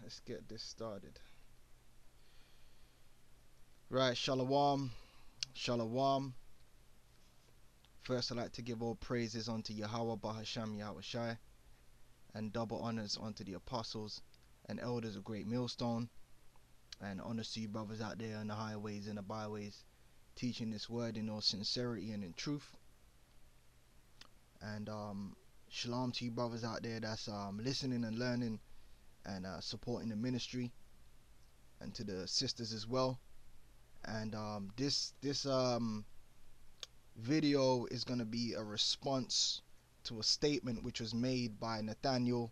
let's get this started. Right, shalom, shalom. First, I'd like to give all praises unto Yahweh Bahasham Yahushai, and double honors unto the apostles and elders of Great Millstone, and honors to you brothers out there on the highways and the byways, teaching this word in all sincerity and in truth. And shalom to you brothers out there that's listening and learning and supporting the ministry, and to the sisters as well. And this video is going to be a response to a statement which was made by Nathaniel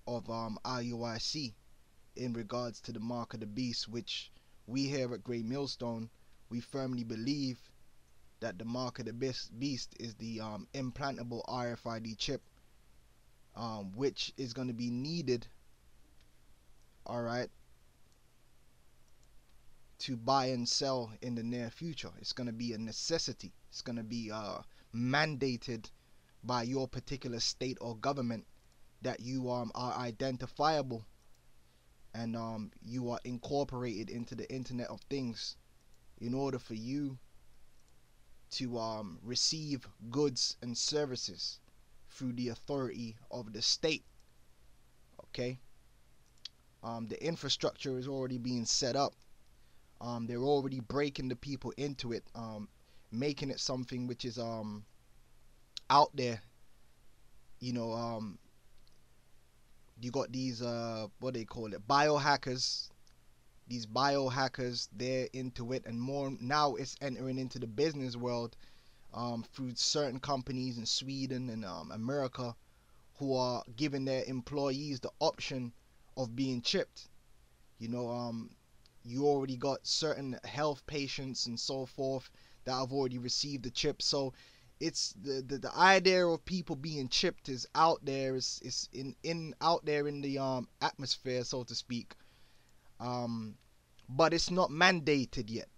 of IUIC in regards to the mark of the beast, which we here at Great Millstone, we firmly believe that the mark of the beast is the implantable RFID chip, which is going to be needed, all right, to buy and sell in the near future. It's going to be a necessity. It's going to be mandated by your particular state or government that you are identifiable and you are incorporated into the Internet of Things in order for you to receive goods and services through the authority of the state. Okay, the infrastructure is already being set up. They're already breaking the people into it, making it something which is out there. You know, you got these what they call it, biohackers. These biohackers, they're into it, and more now it's entering into the business world through certain companies in Sweden and America, who are giving their employees the option of being chipped. You know, you already got certain health patients and so forth that have already received the chip. So it's the idea of people being chipped is out there, is in out there in the atmosphere, so to speak. But it's not mandated yet.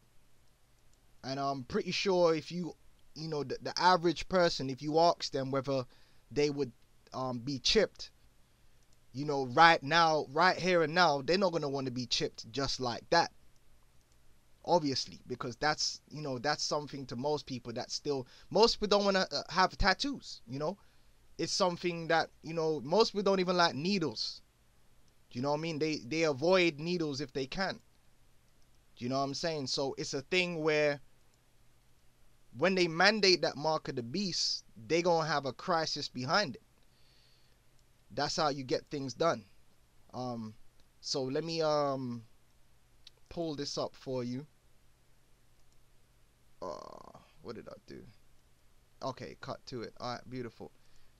And I'm pretty sure if you know, the average person, if you ask them whether they would be chipped, you know, right now, right here and now, they're not going to want to be chipped just like that. Obviously, because that's, you know, that's something to most people that still, most people don't want to have tattoos, you know. It's something that, you know, most people don't even like needles. Do you know what I mean? They avoid needles if they can. Do you know what I'm saying? So it's a thing where when they mandate that mark of the beast, they gonna have a crisis behind it. That's how you get things done. So let me pull this up for you. What did I do? Okay, cut to it. Alright, beautiful.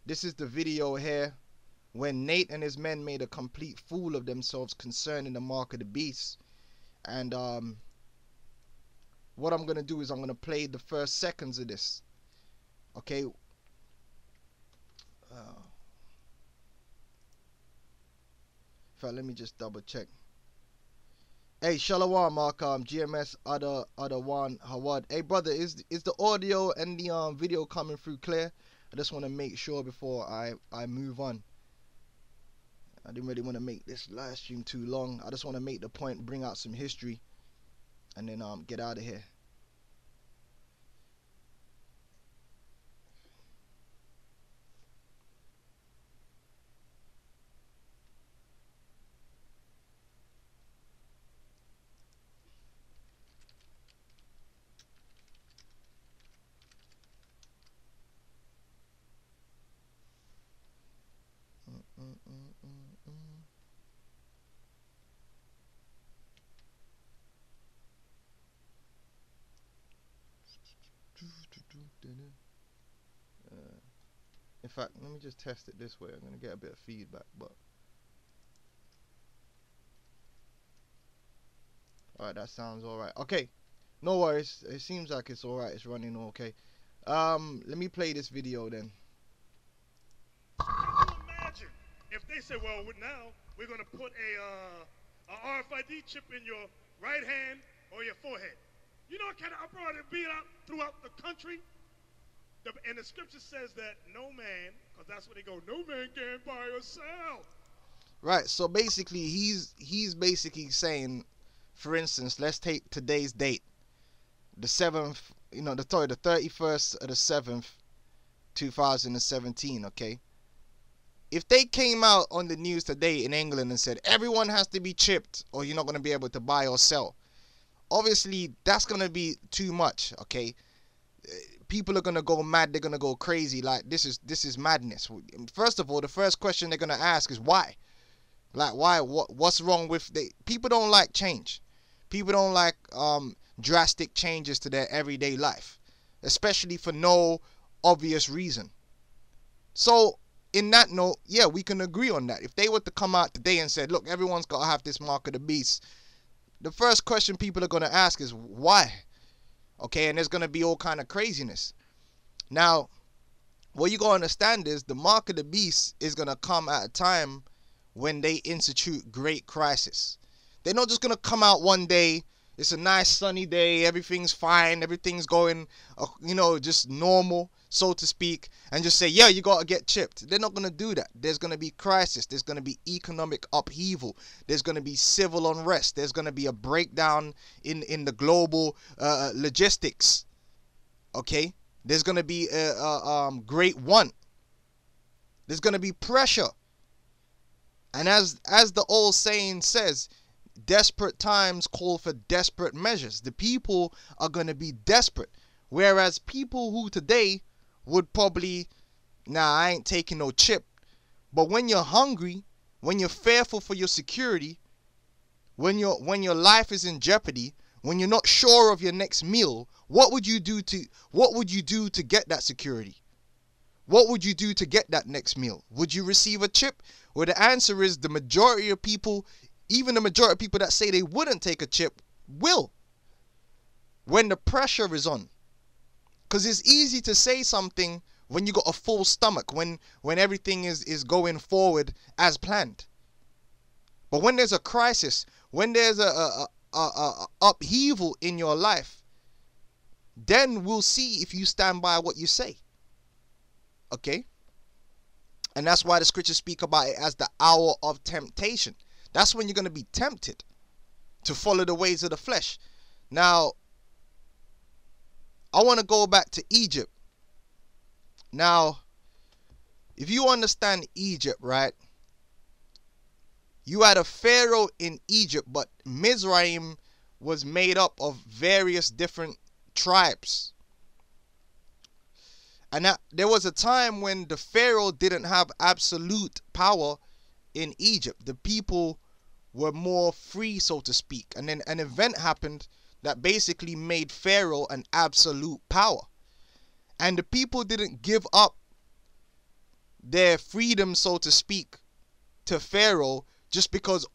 This is the video here when Nate and his men made a complete fool of themselves concerning the mark of the beast. And what I'm gonna do is I'm gonna play the first seconds of this. Okay. In fact, let me just double check. Hey, Shalom, Mark. GMS other one Hawad. Hey, brother, is the audio and the video coming through clear? I just want to make sure before I move on. I didn't really want to make this live stream too long. I just want to make the point, bring out some history, and then get out of here. In fact, let me just test it this way. I'm gonna get a bit of feedback, but alright, that sounds alright. Okay, no worries. It seems like it's alright. It's running okay. Let me play this video then. Can you imagine if they say, well, now we're gonna put a RFID chip in your right hand or your forehead? You know what kind of uproar it'd be out throughout the country? And the scripture says that no man, because that's where they go, no man can buy or sell. Right. So basically, he's basically saying, for instance, let's take today's date, the 7th, the 31st of the 7th, 2017. Okay. If they came out on the news today in England and said everyone has to be chipped or you're not going to be able to buy or sell, obviously that's going to be too much. Okay. People are going to go mad. They're going to go crazy. Like, this is madness. First of all, the first question they're going to ask is why. Like, why? What's wrong with people? Don't like change. People don't like drastic changes to their everyday life, especially for no obvious reason. So in that note, yeah, we can agree on that. If they were to come out today and said, look, everyone's got to have this mark of the beast, the first question people are going to ask is why? Okay, and there's going to be all kind of craziness. Now, what you got to understand is the mark of the beast is going to come at a time when they institute great crisis. They're not just going to come out one day, it's a nice sunny day, everything's fine, everything's going, just normal, so to speak, and just say, yeah, you got to get chipped. They're not going to do that. There's going to be crisis. There's going to be economic upheaval. There's going to be civil unrest. There's going to be a breakdown in the global logistics. Okay? There's going to be a great want. There's going to be pressure. And as the old saying says, desperate times call for desperate measures. The people are going to be desperate. Whereas people who today would probably, I ain't taking no chip. But when you're hungry, when you're fearful for your security, when your life is in jeopardy, when you're not sure of your next meal, what would you do to get that security? What would you do to get that next meal? Would you receive a chip? Well, the answer is the majority of people, even the majority of people that say they wouldn't take a chip, will. When the pressure is on. Because it's easy to say something when you got a full stomach, when everything is going forward as planned. But when there's a crisis, when there's a upheaval in your life, then we'll see if you stand by what you say. Okay? And that's why the scriptures speak about it as the hour of temptation. That's when you're going to be tempted to follow the ways of the flesh. Now, I want to go back to Egypt. Now, if you understand Egypt, right? You had a pharaoh in Egypt, but Mizraim was made up of various different tribes. And there was a time when the pharaoh didn't have absolute power in Egypt. The people were more free, so to speak. And then an event happened that basically made pharaoh an absolute power. And the people didn't give up their freedom, so to speak, to pharaoh just because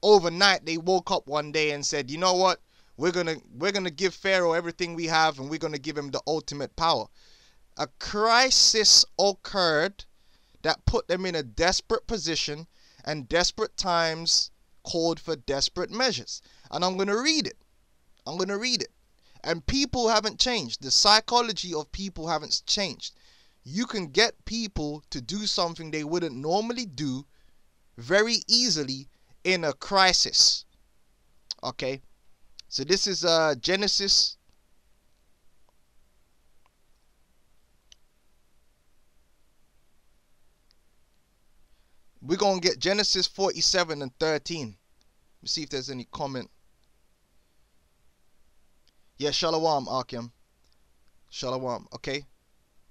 overnight they woke up one day and said, you know what, we're gonna give pharaoh everything we have and we're gonna give him the ultimate power. A crisis occurred that put them in a desperate position, and desperate times called for desperate measures. And I'm going to read it. And people haven't changed. The psychology of people haven't changed. You can get people to do something they wouldn't normally do very easily in a crisis. Okay? So this is Genesis. We're going to get Genesis 47 and 13. Let's see if there's any comment. Yeah, Shalom, Arkham. Shalom, okay.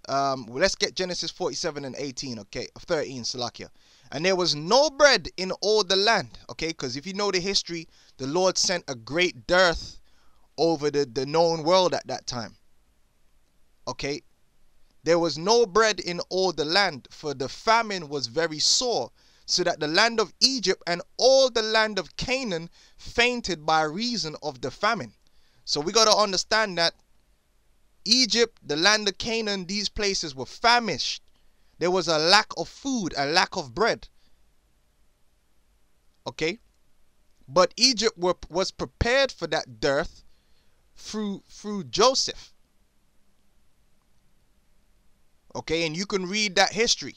Well, let's get Genesis 47 and 18, okay. 13, Salakia. And there was no bread in all the land, okay. Because if you know the history, the Lord sent a great dearth over the known world at that time. Okay. There was no bread in all the land, for the famine was very sore, so that the land of Egypt and all the land of Canaan fainted by reason of the famine. So we got to understand that Egypt, the land of Canaan, these places were famished. There was a lack of food, a lack of bread. Okay? But Egypt was prepared for that dearth through Joseph. Okay, and you can read that history.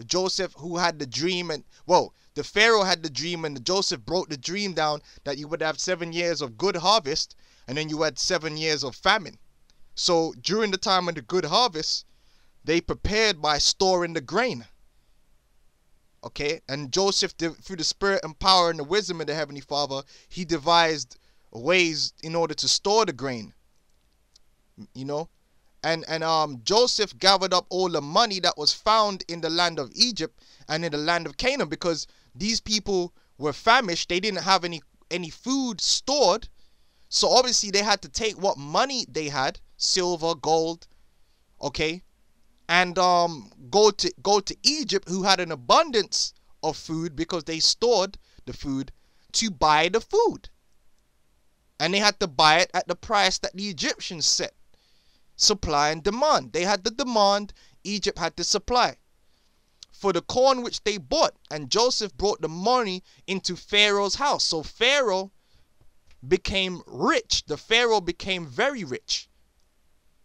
Joseph who had the dream, and well, the Pharaoh had the dream, and Joseph broke the dream down that you would have 7 years of good harvest, and then you had 7 years of famine. So during the time of the good harvest, they prepared by storing the grain. Okay, and Joseph, through the spirit and power and the wisdom of the Heavenly Father, he devised ways in order to store the grain. You know, and Joseph gathered up all the money that was found in the land of Egypt and in the land of Canaan, because these people were famished. They didn't have any food stored, so obviously they had to take what money they had, silver, gold, okay, and go to Egypt, who had an abundance of food because they stored the food, to buy the food. And they had to buy it at the price that the Egyptians set. Supply and demand. They had the demand, Egypt had the supply for the corn which they bought, and Joseph brought the money into Pharaoh's house. So Pharaoh became rich. The Pharaoh became very rich.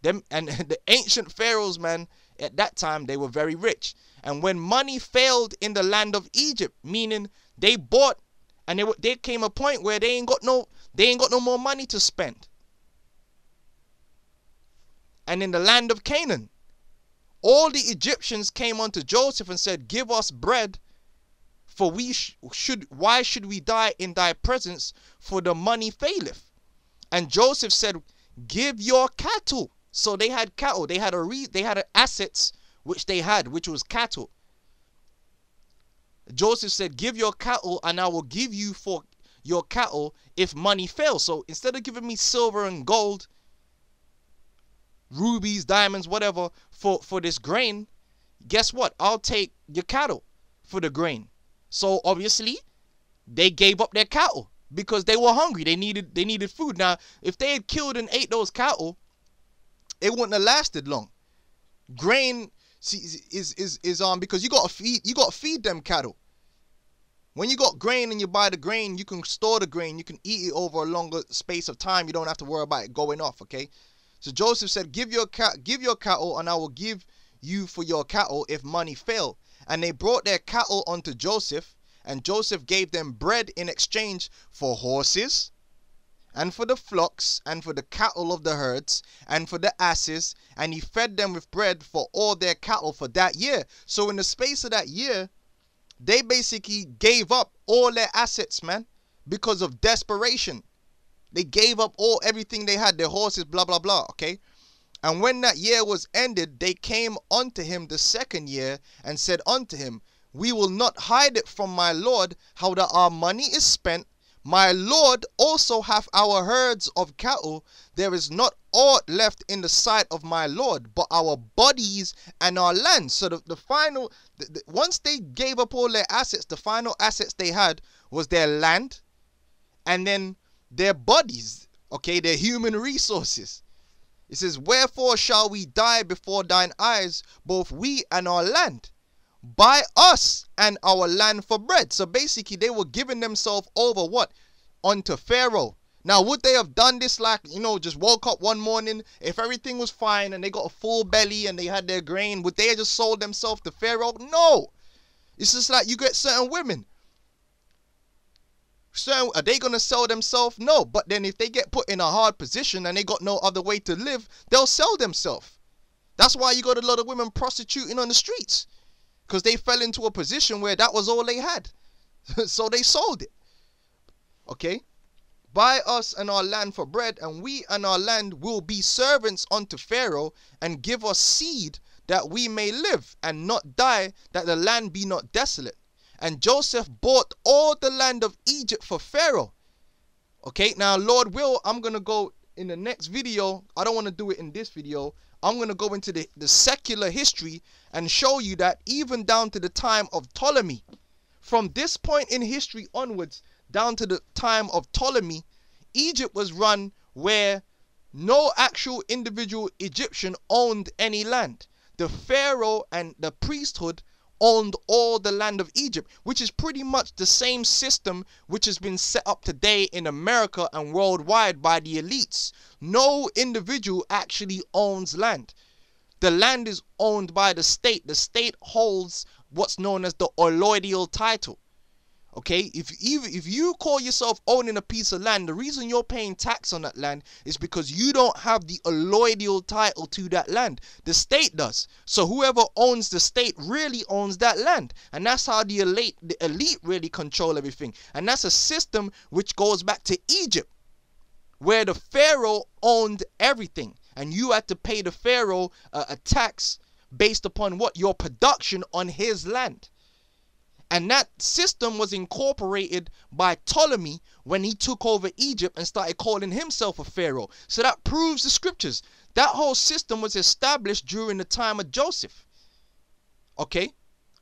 Them and the ancient pharaohs, man, at that time they were very rich. And when money failed in the land of Egypt, meaning they bought, and there came a point where they ain't got no more money to spend. And in the land of Canaan, all the Egyptians came unto Joseph and said, "Give us bread, for why should we die in thy presence, for the money faileth?" And Joseph said, "Give your cattle." So they had cattle. They had assets which they had, which was cattle. Joseph said, "Give your cattle, and I will give you for your cattle if money fails." So instead of giving me silver and gold, rubies, diamonds, whatever, for this grain, guess what? I'll take your cattle for the grain. So obviously they gave up their cattle because they were hungry. They needed food. Now, if they had killed and ate those cattle, it wouldn't have lasted long. Grain is because you gotta feed them cattle. When you got grain and you buy the grain, you can store the grain. You can eat it over a longer space of time. You don't have to worry about it going off. Okay. So Joseph said, give your cattle, and I will give you for your cattle if money fail. And they brought their cattle unto Joseph, and Joseph gave them bread in exchange for horses, and for the flocks, and for the cattle of the herds, and for the asses, and he fed them with bread for all their cattle for that year. So in the space of that year, they basically gave up all their assets, man, because of desperation. They gave up everything they had, their horses, blah, blah, blah, okay? And when that year was ended, they came unto him the second year and said unto him, "We will not hide it from my lord how that our money is spent. My lord also hath our herds of cattle. There is not aught left in the sight of my lord, but our bodies and our land." So once they gave up all their assets, the final assets they had was their land, and then their bodies, okay, their human resources. It says, "Wherefore shall we die before thine eyes, both we and our land? Buy us and our land for bread." So basically they were giving themselves over what? Unto Pharaoh. Now, would they have done this like, just woke up one morning, if everything was fine and they got a full belly and they had their grain, would they have just sold themselves to Pharaoh? No. It's just like you get certain women. So are they going to sell themselves? No. But then if they get put in a hard position and they got no other way to live, they'll sell themselves. That's why you got a lot of women prostituting on the streets, because they fell into a position where that was all they had. So they sold it. Okay. "Buy us and our land for bread, and we and our land will be servants unto Pharaoh, and give us seed that we may live and not die, that the land be not desolate." And Joseph bought all the land of Egypt for Pharaoh. Okay, now Lord will, I'm going to go in the next video. I don't want to do it in this video. I'm going to go into the secular history and show you that even down to the time of Ptolemy, from this point in history onwards, down to the time of Ptolemy, Egypt was run where no actual individual Egyptian owned any land. The Pharaoh and the priesthood owned all the land of Egypt, which is pretty much the same system which has been set up today in America and worldwide by the elites. No individual actually owns land. The land is owned by the state. The state holds what's known as the alloidial title. Okay, if you call yourself owning a piece of land, the reason you're paying tax on that land is because you don't have the alloidial title to that land. The state does. So whoever owns the state really owns that land. And that's how the elite really control everything. And that's a system which goes back to Egypt, where the pharaoh owned everything. And you had to pay the pharaoh a tax based upon what? Your production on his land. And that system was incorporated by Ptolemy when he took over Egypt and started calling himself a pharaoh. So that proves the scriptures. That whole system was established during the time of Joseph. Okay?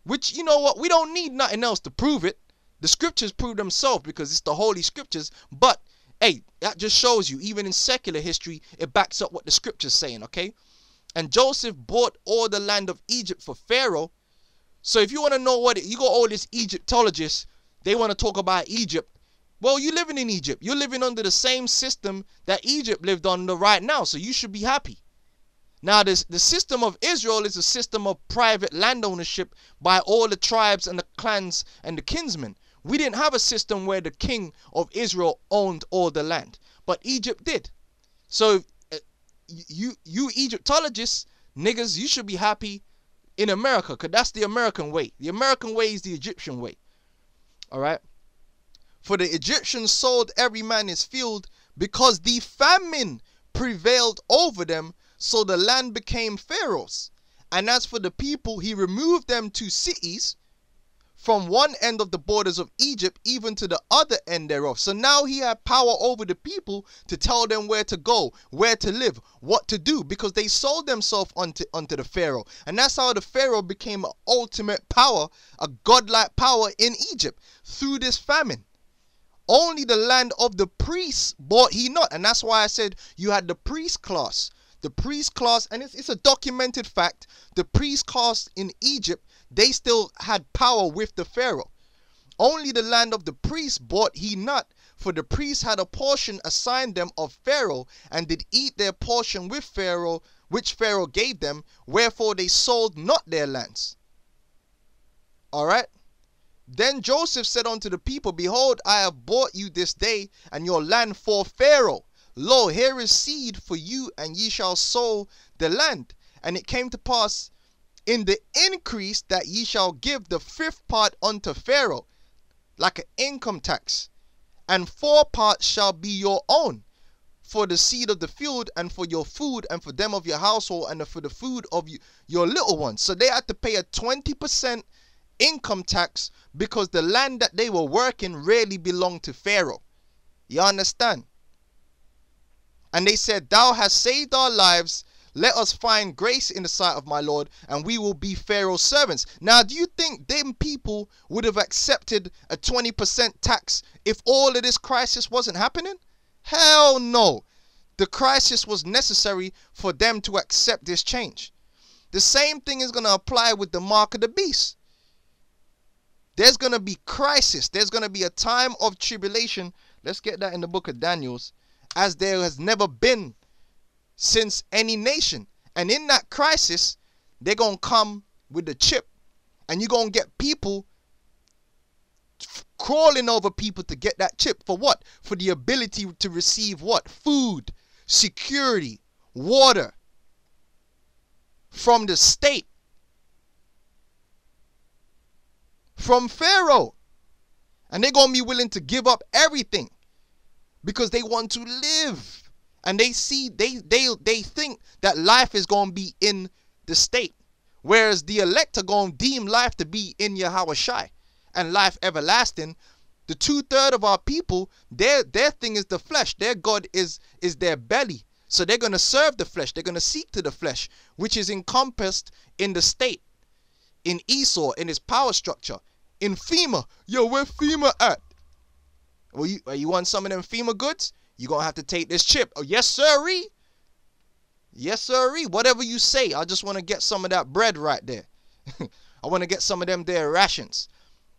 Which, you know what? We don't need nothing else to prove it. The scriptures prove themselves because it's the holy scriptures. But, hey, that just shows you, even in secular history, it backs up what the scripture's saying, okay? And Joseph bought all the land of Egypt for Pharaoh. So if you want to know what, you got all these Egyptologists, they want to talk about Egypt. Well, you're living in Egypt. You're living under the same system that Egypt lived under right now. So you should be happy. Now, the system of Israel is a system of private land ownership by all the tribes and the clans and the kinsmen. We didn't have a system where the king of Israel owned all the land. But Egypt did. So you Egyptologists, niggas, you should be happy in America, because that's the American way. The American way is the Egyptian way. All right. For the Egyptians sold every man his field because the famine prevailed over them, so the land became Pharaoh's. And as for the people, he removed them to cities from one end of the borders of Egypt even to the other end thereof. So now he had power over the people to tell them where to go, where to live, what to do, because they sold themselves unto the Pharaoh. And that's how the Pharaoh became an ultimate power, a godlike power in Egypt through this famine. Only the land of the priests bought he not. And that's why I said you had the priest class. The priest class, and it's a documented fact, the priest class in Egypt, they still had power with the Pharaoh. Only the land of the priests bought he not, for the priests had a portion assigned them of Pharaoh, and did eat their portion with Pharaoh, which Pharaoh gave them, wherefore they sold not their lands. Alright? Then Joseph said unto the people, behold, I have bought you this day, and your land for Pharaoh. Lo, here is seed for you, and ye shall sow the land. And it came to pass in the increase that ye shall give the 5th part unto Pharaoh, like an income tax. And 4 parts shall be your own, for the seed of the field, and for your food, and for them of your household, and for the food of your little ones. So they had to pay a 20% income tax, because the land that they were working really belonged to Pharaoh. You understand? And they said, thou hast saved our lives. Let us find grace in the sight of my Lord, and we will be Pharaoh's servants. Now, do you think them people would have accepted a 20% tax if all of this crisis wasn't happening? Hell no. The crisis was necessary for them to accept this change. The same thing is going to apply with the mark of the beast. There's going to be crisis. There's going to be a time of tribulation. Let's get that in the book of Daniel. As there has never been since any nation. And in that crisis, they're going to come with the chip. And you're going to get people crawling over people to get that chip. For what? For the ability to receive what? Food, security, water from the state. From Pharaoh. And they're going to be willing to give up everything because they want to live. And they see, they think that life is going to be in the state. Whereas the elect are going to deem life to be in Yahweh Shai and life everlasting. The 2/3 of our people, their thing is the flesh. Their God is their belly. So they're going to serve the flesh. They're going to seek to the flesh, which is encompassed in the state, in Esau, in his power structure, in FEMA. Yo, where FEMA at? Well, you want some of them FEMA goods? You're going to have to take this chip. Oh, yes, sirree. Yes, sirree. Whatever you say. I just want to get some of that bread right there. I want to get some of them there rations.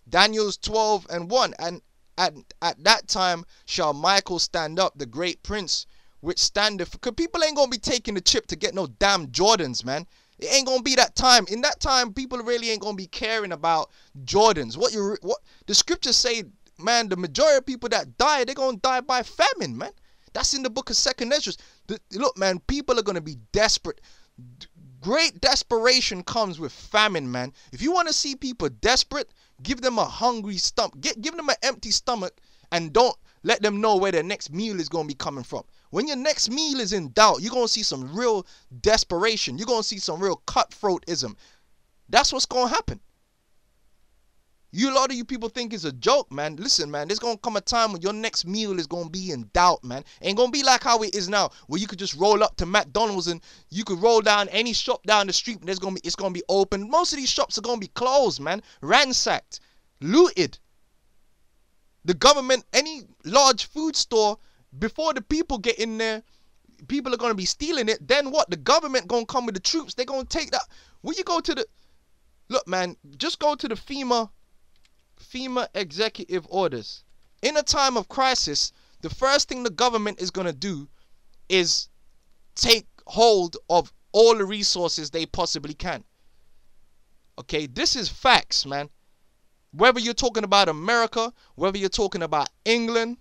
Daniel's 12:1. And at that time shall Michael stand up, the great prince, which standeth. Because people ain't going to be taking the chip to get no damn Jordans, man. It ain't gonna be that time. In that time, people really ain't gonna be caring about Jordans. What the scriptures say, man, the majority of people that die, they're gonna die by famine, man. That's in the book of Second Ezra. Look, man, people are gonna be desperate. Great desperation comes with famine, man. If you want to see people desperate, give them a hungry stomach. Give them an empty stomach, and don't let them know where their next meal is gonna be coming from. When your next meal is in doubt, you're going to see some real desperation. You're going to see some real cutthroatism. That's what's going to happen. A lot of you people think it's a joke, man. Listen, man, there's going to come a time when your next meal is going to be in doubt, man. Ain't going to be like how it is now, where you could just roll up to McDonald's and you could roll down any shop down the street and it's going to be open. Most of these shops are going to be closed, man. Ransacked. Looted. The government, any large food store, before the people get in there, people are going to be stealing it. Then what? The government going to come with the troops. They're going to take that. When you go to the... Look, man, just go to the FEMA executive orders. In a time of crisis, the first thing the government is going to do is take hold of all the resources they possibly can. Okay, this is facts, man. Whether you're talking about America, whether you're talking about England,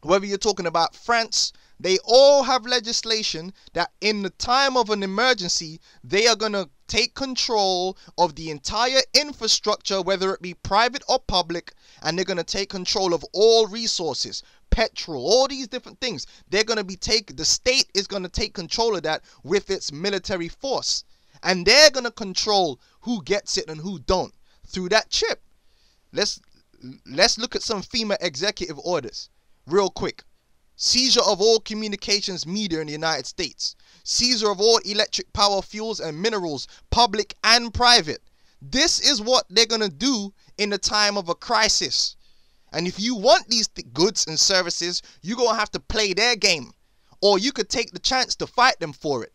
whether you're talking about France, they all have legislation that in the time of an emergency, they are going to take control of the entire infrastructure, whether it be private or public, and they're going to take control of all resources, petrol, all these different things. They're going to the state is going to take control of that with its military force. And they're going to control who gets it and who don't through that chip. Let's look at some FEMA executive orders. Real quick. Seizure of all communications media in the United States. Seizure of all electric power, fuels, and minerals, public and private. This is what they're going to do in the time of a crisis. And if you want these goods and services, you're going to have to play their game. Or you could take the chance to fight them for it.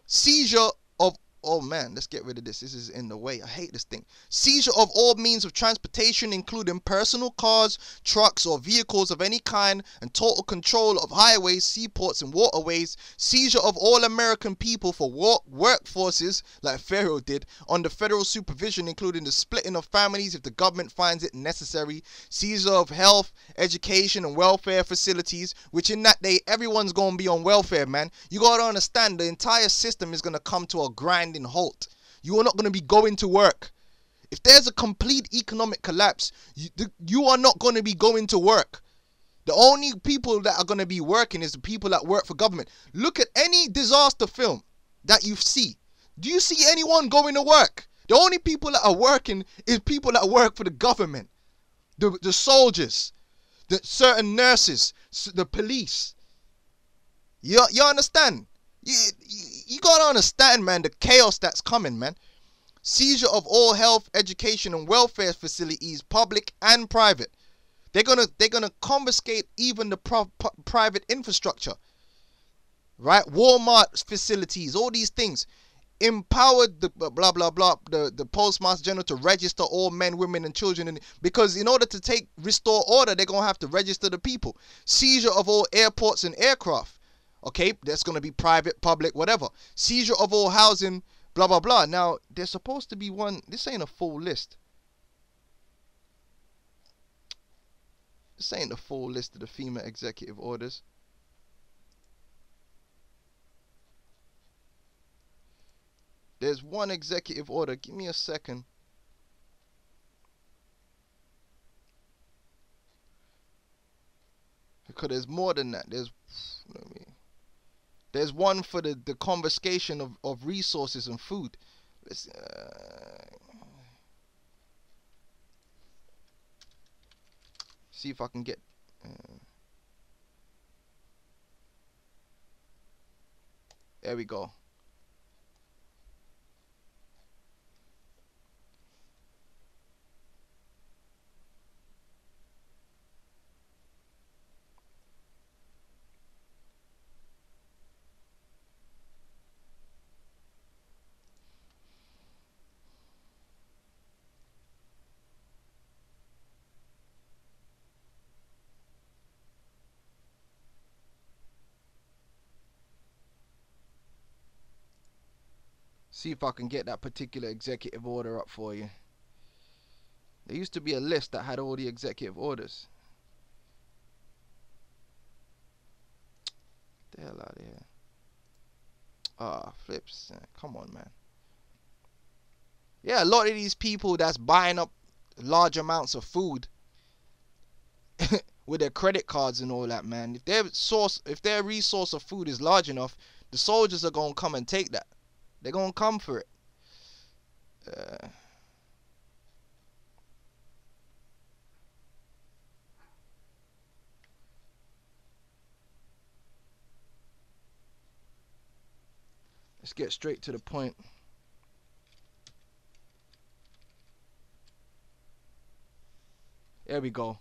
Seizure of... Oh man, let's get rid of this. This is in the way. I hate this thing. Seizure of all means of transportation, including personal cars, trucks, or vehicles of any kind, and total control of highways, seaports, and waterways. Seizure of all American people for workforces, like Pharaoh did, under federal supervision, including the splitting of families if the government finds it necessary. Seizure of health, education, and welfare facilities, which in that day, everyone's going to be on welfare, man. You got to understand, the entire system is going to come to a grinding halt. You are not going to be going to work. If there's a complete economic collapse, you are not going to be going to work. The only people that are going to be working is the people that work for government. Look at any disaster film that you see. Do you see anyone going to work? The only people that are working is people that work for the government. The soldiers, the certain nurses, the police. You understand? You gotta understand, man, the chaos that's coming, man. Seizure of all health, education, and welfare facilities, public and private. They're gonna confiscate even the private infrastructure, right? Walmart facilities, all these things. Empowered the blah blah blah the Postmaster General to register all men, women, and children, because in order to restore order, they're gonna have to register the people. Seizure of all airports and aircraft. Okay, that's going to be private, public, whatever. Seizure of all housing, blah, blah, blah. Now, there's supposed to be one. This ain't a full list. This ain't a full list of the FEMA executive orders. There's one executive order. Give me a second. Because there's more than that. There's one for the confiscation of resources and food. Let's see if I can get... there we go. See if I can get that particular executive order up for you. There used to be a list that had all the executive orders. Get the hell out of here. Ah, flips. Come on, man. Yeah, a lot of these people that's buying up large amounts of food with their credit cards and all that, man. If their resource of food is large enough, the soldiers are gonna come and take that. They're gonna come for it. Let's get straight to the point. There we go.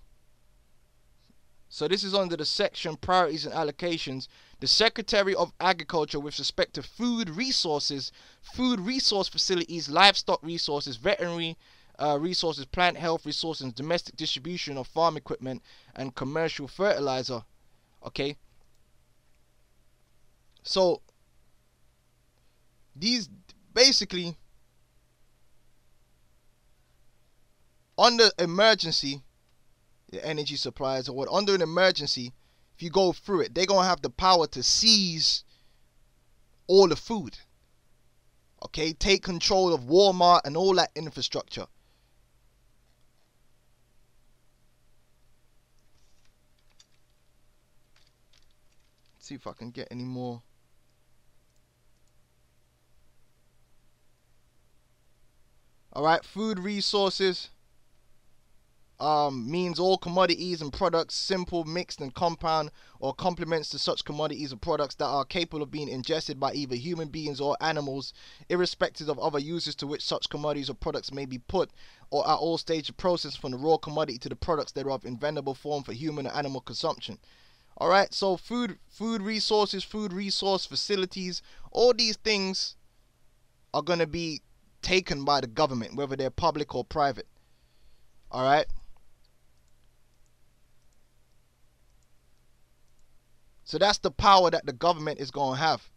So this is under the section Priorities and Allocations. The Secretary of Agriculture with respect to food resources, food resource facilities, livestock resources, veterinary resources, plant health resources, domestic distribution of farm equipment, and commercial fertilizer. Okay. So these basically under emergency, the energy suppliers or what, under an emergency, if you go through it, they're gonna have the power to seize all the food. Okay, take control of Walmart and all that infrastructure. Let's see if I can get any more. All right, food resources means all commodities and products, simple, mixed, and compound, or complements to such commodities and products that are capable of being ingested by either human beings or animals, irrespective of other uses to which such commodities or products may be put, or at all stages of process from the raw commodity to the products thereof in vendable form for human or animal consumption. All right, so food resources, food resource facilities, all these things are going to be taken by the government, whether they're public or private. All right. So that's the power that the government is going to have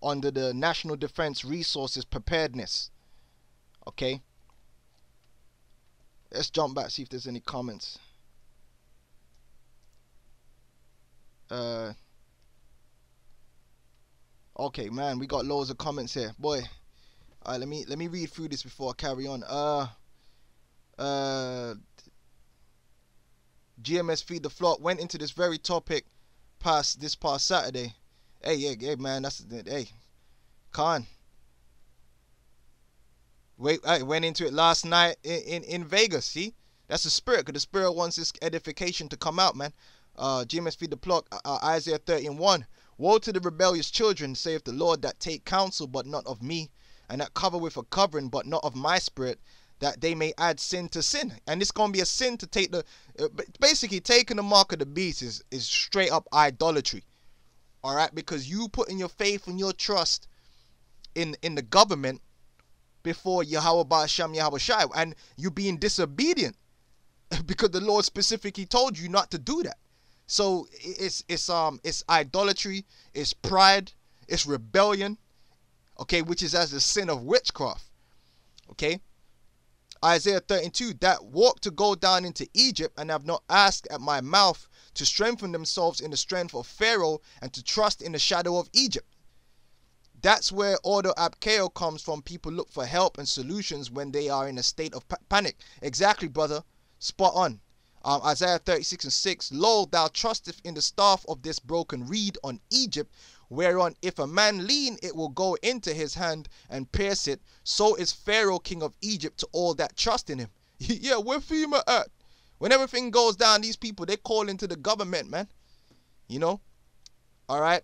under the National Defense Resources Preparedness. Okay. Let's jump back, see if there's any comments. Okay, man, we got loads of comments here, boy. All right, let me read through this before I carry on. GMS Feed the Flock went into this very topic this past Saturday. Hey, yeah, man, hey, Khan. I went into it last night in Vegas. See, that's the spirit, because the spirit wants this edification to come out, man. GMS Feed the Flock, Isaiah 30:1. Woe to the rebellious children, saith the Lord, that take counsel, but not of me, and that cover with a covering, but not of my spirit, that they may add sin to sin. And it's going to be a sin to take the, basically taking the mark of the beast is straight up idolatry. All right, because you putting your faith and your trust in the government before Yahweh Ba'asham Yahweh Shai, and you being disobedient because the Lord specifically told you not to do that. So it's idolatry, it's pride, it's rebellion, okay, which is as the sin of witchcraft. Okay. Isaiah 32, that walk to go down into Egypt and have not asked at my mouth to strengthen themselves in the strength of Pharaoh and to trust in the shadow of Egypt. That's where order abkeo comes from. People look for help and solutions when they are in a state of panic. Exactly, brother. Spot on. Isaiah 36:6, Lo, thou trusteth in the staff of this broken reed on Egypt, whereon if a man lean, it will go into his hand and pierce it. So is Pharaoh, king of Egypt, to all that trust in him. Yeah, where FEMA at? When everything goes down, these people, they call into the government, man. You know? All right.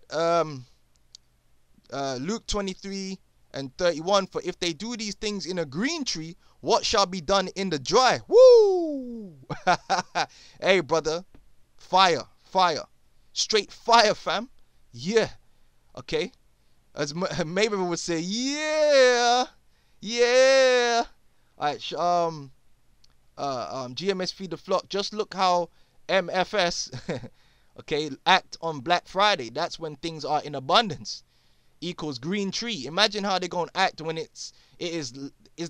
Luke 23:31, for if they do these things in a green tree, what shall be done in the dry? Woo! Hey, brother. Fire. Straight fire, fam. Yeah. Okay. As Maybe would say, yeah. Alright, GMS Feed the Flock. Just look how MFS, okay, act on Black Friday. That's when things are in abundance. equals green tree. Imagine how they're gonna act when it is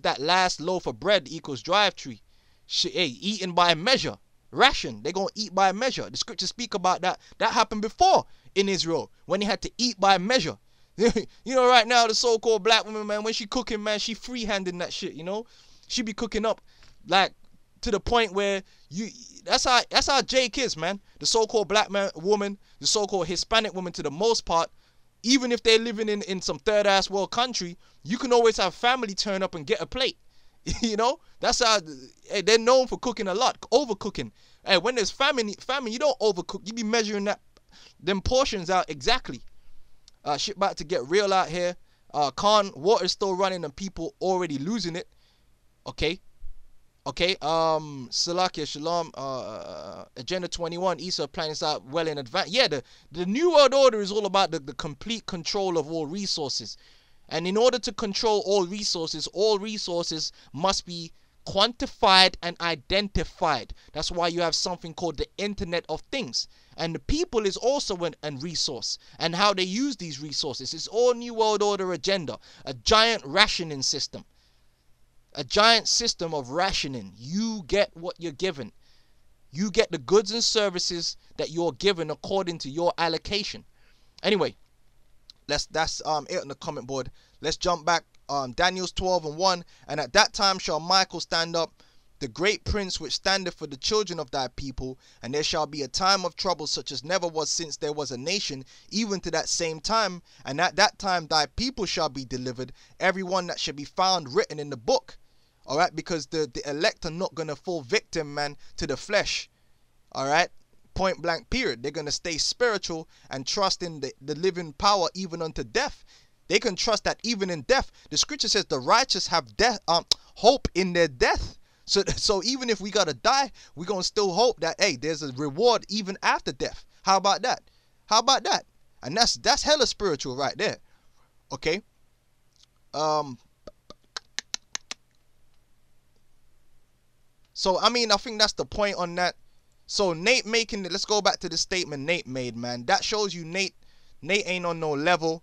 that last loaf of bread equals drive tree. Hey, eating by measure, ration. They're gonna eat by measure. The scriptures speak about that. That happened before in Israel when they had to eat by measure. You know, right now the so-called black woman, man, when she cooking, man, she free-handing that shit. You know, she be cooking up like to the point where that's how Jake is, man. The so-called black woman, the so-called Hispanic woman, to the most part, even if they're living in some third-ass world country, you can always have family turn up and get a plate. You know, that's how they're known for cooking a lot, overcooking. And when there's famine, you don't overcook. You be measuring them portions out exactly. Shit about to get real out here. Water's still running and people already losing it. Okay. Salakia Shalom. Agenda 21. Isa planning this out well in advance. Yeah, the New World Order is all about the complete control of all resources. And in order to control all resources must be quantified and identified. That's why you have something called the Internet of Things. And the people is also a resource. And how they use these resources. It's all New World Order agenda. A giant rationing system. A giant system of rationing. You get what you're given. You get the goods and services that you're given according to your allocation. Anyway, that's it on the comment board. Let's jump back. Daniel's 12:1. And at that time shall Michael stand up, the great prince which standeth for the children of thy people, and there shall be a time of trouble such as never was since there was a nation, even to that same time. And at that time thy people shall be delivered, every one that shall be found written in the book. Alright, because the elect are not going to fall victim, man, to the flesh. Alright, point blank period. They're going to stay spiritual and trust in the living power even unto death. They can trust that even in death. The scripture says the righteous have hope in their death. So even if we got to die, we're going to still hope that, hey, there's a reward even after death. How about that? How about that? And that's hella spiritual right there. Okay. So, I mean, I think that's the point on that. So, Nate making it, let's go back to the statement Nate made, man. That shows you Nate ain't on no level.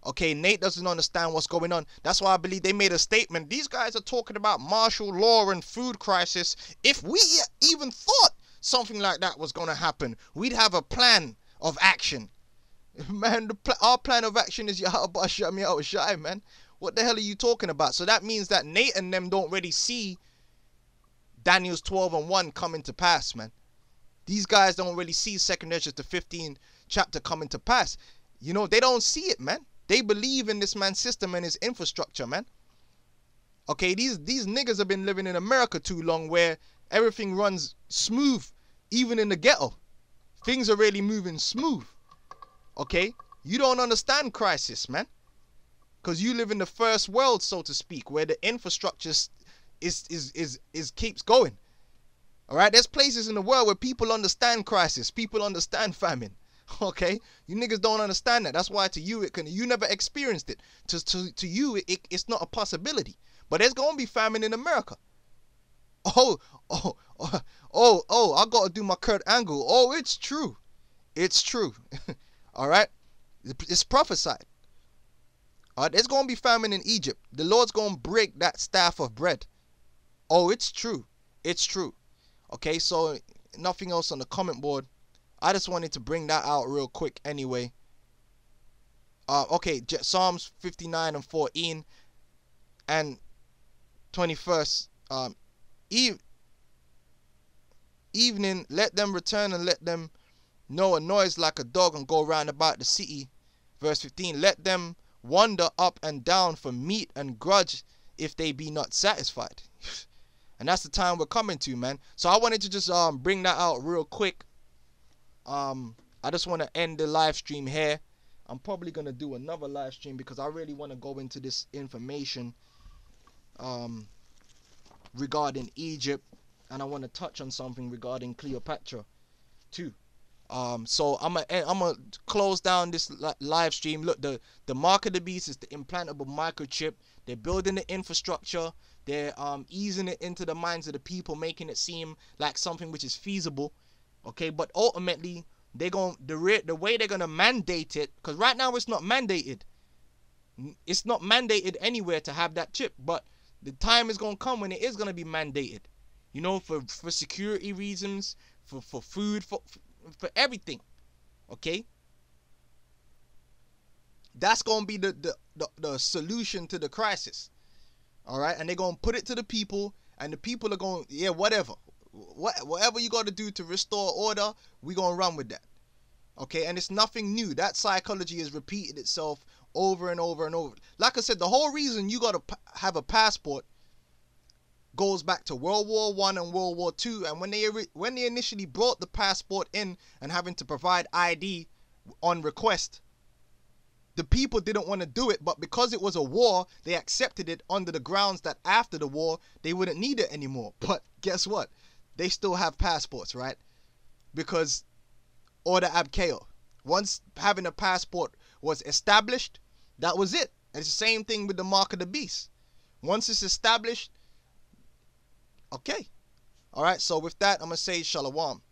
Okay, Nate doesn't understand what's going on. That's why I believe they made a statement. These guys are talking about martial law and food crisis. If we even thought something like that was going to happen, we'd have a plan of action. Man, our plan of action is Yahweh shut me out shy, man. What the hell are you talking about? So that means that Nate and them don't really see Daniel's 12:1 coming to pass, man. These guys don't really see 2nd Ezra the 15th chapter coming to pass. You know, they don't see it, man. They believe in this man's system and his infrastructure, man. Okay, these niggas have been living in America too long where everything runs smooth, even in the ghetto. Things are really moving smooth. Okay? You don't understand crisis, man. Because you live in the first world, so to speak, where the infrastructure is keeps going. All right, there's places in the world where people understand crisis, people understand famine. Okay, you niggas don't understand that. That's why to you you never experienced it. To you it's not a possibility. But there's gonna be famine in America. I gotta do my Kurt Angle. Oh, it's true. It's true. All right, it's prophesied. All right, there's gonna be famine in Egypt. The Lord's gonna break that staff of bread. Oh, it's true. It's true. Okay, so nothing else on the comment board. I just wanted to bring that out real quick anyway. Okay, Psalms 59:14 and 21st. Evening, let them return and let them know a noise like a dog and go round about the city. Verse 15, let them wander up and down for meat and grudge if they be not satisfied. And that's the time we're coming to, man. So I wanted to just bring that out real quick. I just want to end the live stream here. I'm probably going to do another live stream because I really want to go into this information regarding Egypt, and I want to touch on something regarding Cleopatra too. So I'm gonna close down this live stream. Look, the mark of the beast is the implantable microchip. They're building the infrastructure. They're easing it into the minds of the people, making it seem like something which is feasible. Okay, but ultimately the way they're gonna mandate it, because right now it's not mandated. It's not mandated anywhere to have that chip, but the time is gonna come when it is gonna be mandated. You know, for security reasons, for food, for everything. Okay. That's gonna be the solution to the crisis. All right, and they're gonna put it to the people, and the people are going, yeah, whatever you got to do to restore order, we gonna run with that. Okay, and it's nothing new. That psychology has repeated itself over and over and over. Like I said, the whole reason you got to have a passport goes back to World War I and World War II. And when they initially brought the passport in and having to provide ID on request, the people didn't want to do it, but because it was a war, they accepted it under the grounds that after the war, they wouldn't need it anymore. But guess what? They still have passports, right? Because order ab chaos. Once having a passport was established, that was it. And it's the same thing with the mark of the beast. Once it's established, okay. All right, so with that, I'm going to say shalom.